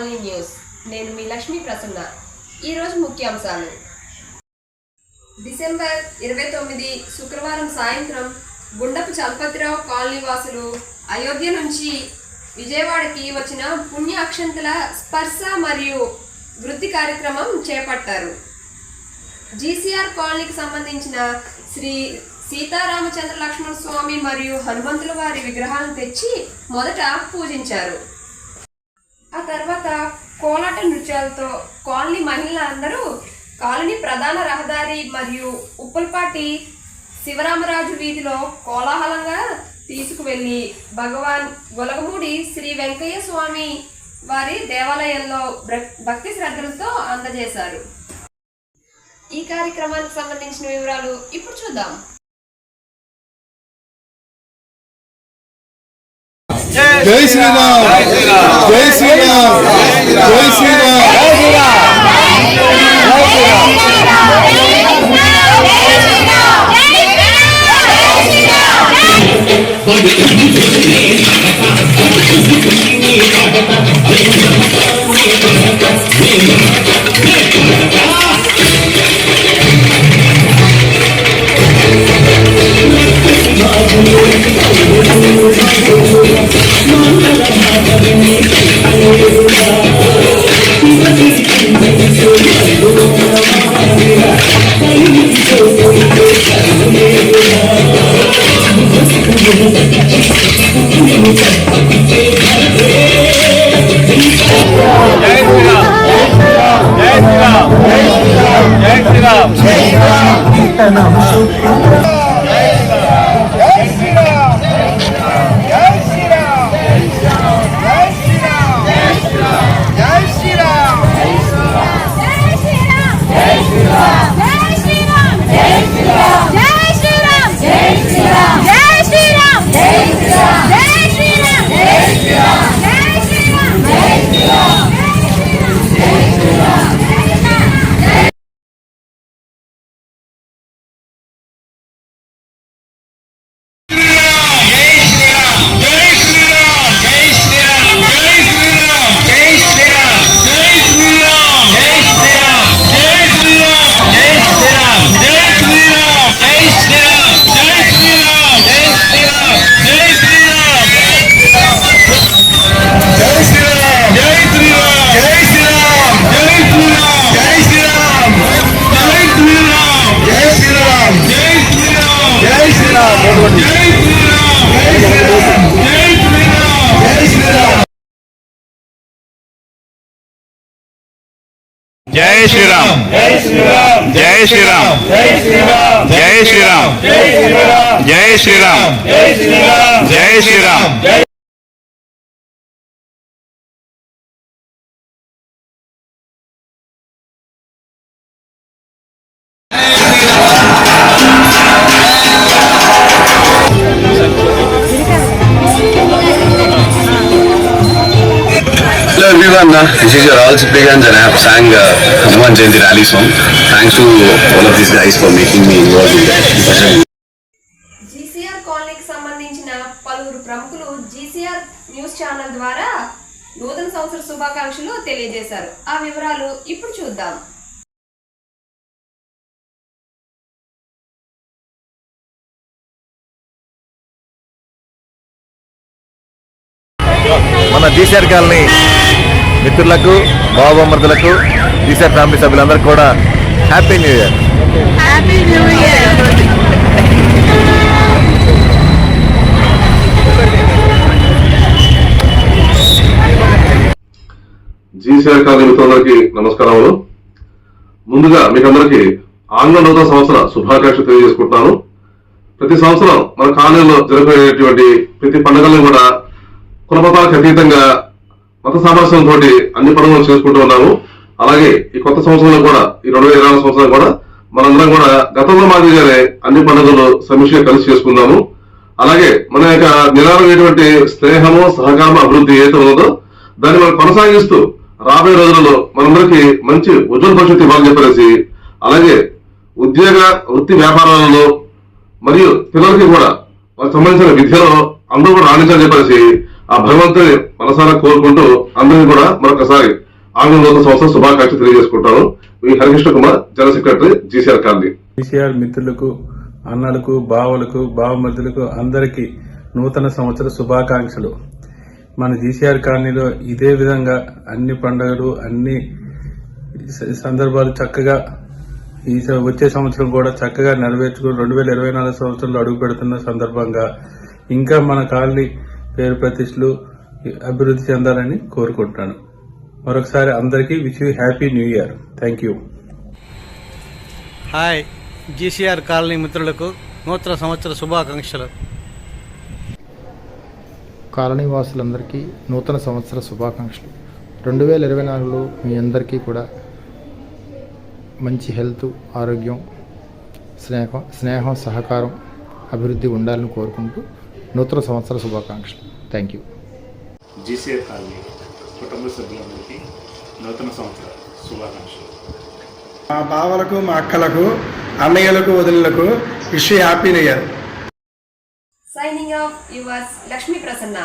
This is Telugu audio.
Colony news. నేను మీ లక్ష్మీ ప్రసన్న. ఈరోజు ముఖ్యాంశాలు. డిసెంబర్ 29 శుక్రవారం సాయంత్రం గుండపు చలపతిరావు కాలనీ వాసులు అయోధ్య నుంచి విజయవాడకి వచ్చిన పుణ్య అక్షంతల స్పర్శ మరియు వృద్ధి కార్యక్రమం చేపట్టారు. జీసీఆర్ కాలనీకి సంబంధించిన శ్రీ సీతారామచంద్ర లక్ష్మణ స్వామి మరియు హనుమంతుల వారి విగ్రహాలను తెచ్చి మొదట పూజించారు. ఆ తర్వాత కోలాట నృత్యాలతో కాలనీ మహిళలందరూ కాలనీ ప్రధాన రహదారి మరియు ఉప్పల్పాటి శివరామరాజు వీధిలో కోలాహలంగా తీసుకువెళ్లి భగవాన్ గొలగమూడి శ్రీ వెంకయ్య స్వామి వారి దేవాలయంలో భక్తి శ్రద్ధలతో అందజేశారు. ఈ కార్యక్రమానికి సంబంధించిన వివరాలు ఇప్పుడు చూద్దాం. జై శ్రీరామ్, జై శ్రీరామ్, జై శ్రీరామ్, జై శ్రీరామ్, జై శ్రీరామ్, జై శ్రీరామ్, జై శ్రీరామ్, జై శ్రీరామ్, జై శ్రీరామ్, జై శ్రీరామ్, జై Sriram. Hello everyone, this is your all Ciprians and I have sang Hanuman Jayanti rally song. Thanks to all of these guys for making me involved in that. GCR కాలనీకి సంబంధించిన పలువురు ప్రముఖులు జీసీఆర్ న్యూస్ ఛానల్ ద్వారా నూతన సంవత్సర శుభాకాంక్షలు తెలియజేశారు. ఆ వివరాలు ఇప్పుడు చూద్దాం. మన జీసీఆర్ కాలనీ మిత్రులకు, బావమర్దులకు, జీసీఆర్ ఫ్యామిలీ సభ్యులందరికీ కూడా happy new year. Happy new year. GCR colony మిత్రులందరికీ నమస్కారములు. ముందుగా మీకందరికీ ఆంగ్ల నూతన సంవత్సర శుభాకాంక్షలు తెలియజేసుకుంటున్నాను. ప్రతి సంవత్సరం మన కాలనీలో జరిపేటువంటి ప్రతి పండుగలను కూడా కులమతాలకు అతీతంగా మత సామరస్యంతో అన్ని పండుగలు చేసుకుంటూ ఉన్నాము. అలాగే ఈ కొత్త సంవత్సరంలో కూడా, ఈ 2020 సంవత్సరం కూడా మనందరం కూడా గతంలో మాదిరిగానే అన్ని పండుగలు సమిష్టిగా కలిసి చేసుకుందాము. అలాగే మన యొక్క నిరాళమైనటువంటి స్నేహము, సహకారం, అభివృద్ధి ఏదైతే ఉన్నదో దాన్ని మనం కొనసాగిస్తూ రాబోయే రోజులలో మనందరికీ మంచి ఉజ్వల భవిష్యత్తు ఇవ్వాలని చెప్పేసి, అలాగే ఉద్యోగ వృత్తి వ్యాపారాలలో మరియు పిల్లలకి కూడా వాళ్ళకి సంబంధించిన విద్యలో అందరూ కూడా రాణించాలని చెప్పేసి ఆ భగవంతుని మనసారా కోరుకుంటూ అందరినీ కూడా మరొకసారి ఆంగ్ల నూతన సంవత్సర శుభాకాంక్షలు తెలియజేసుకుంటాను. మీ Harikrishna Kumar, general secretary, GCR colony. GCR మిత్రులకు, అన్నలకు, బావలకు, బావమరుదులకు అందరికీ నూతన సంవత్సర శుభాకాంక్షలు. మన జీసీఆర్ కాలనీలో ఇదే విధంగా అన్ని పండుగలు, అన్ని సందర్భాలు చక్కగా ఈ వచ్చే సంవత్సరం కూడా చక్కగా నెరవేర్చుకుని 2024 సంవత్సరంలో అడుగు పెడుతున్న సందర్భంగా ఇంకా మన కాలనీ పేరు ప్రతిష్టలు అభివృద్ధి చెందాలని కోరుకుంటున్నాను. మరొకసారి అందరికీ wish you happy new year. Thank you. Hi, GCR colony మిత్రులకు నూతన సంవత్సర శుభాకాంక్షలు. కాలనీ వాసులందరికీ నూతన సంవత్సర శుభాకాంక్షలు. 2024లో మీ అందరికీ కూడా మంచి హెల్త్, ఆరోగ్యం, స్నేహం, సహకారం, అభివృద్ధి ఉండాలని కోరుకుంటూ నూతన సంవత్సర శుభాకాంక్షలు. Thank you. జీసీఆర్ కాలనీ కుటుంబ సభ్యులందరికీ నూతన సంవత్సర శుభాకాంక్షలు. మా బావలకు, మా అక్కలకు, అన్నయ్యలకు, వదినలకు wish happy new year. Signing off yours Lakshmi Prasanna.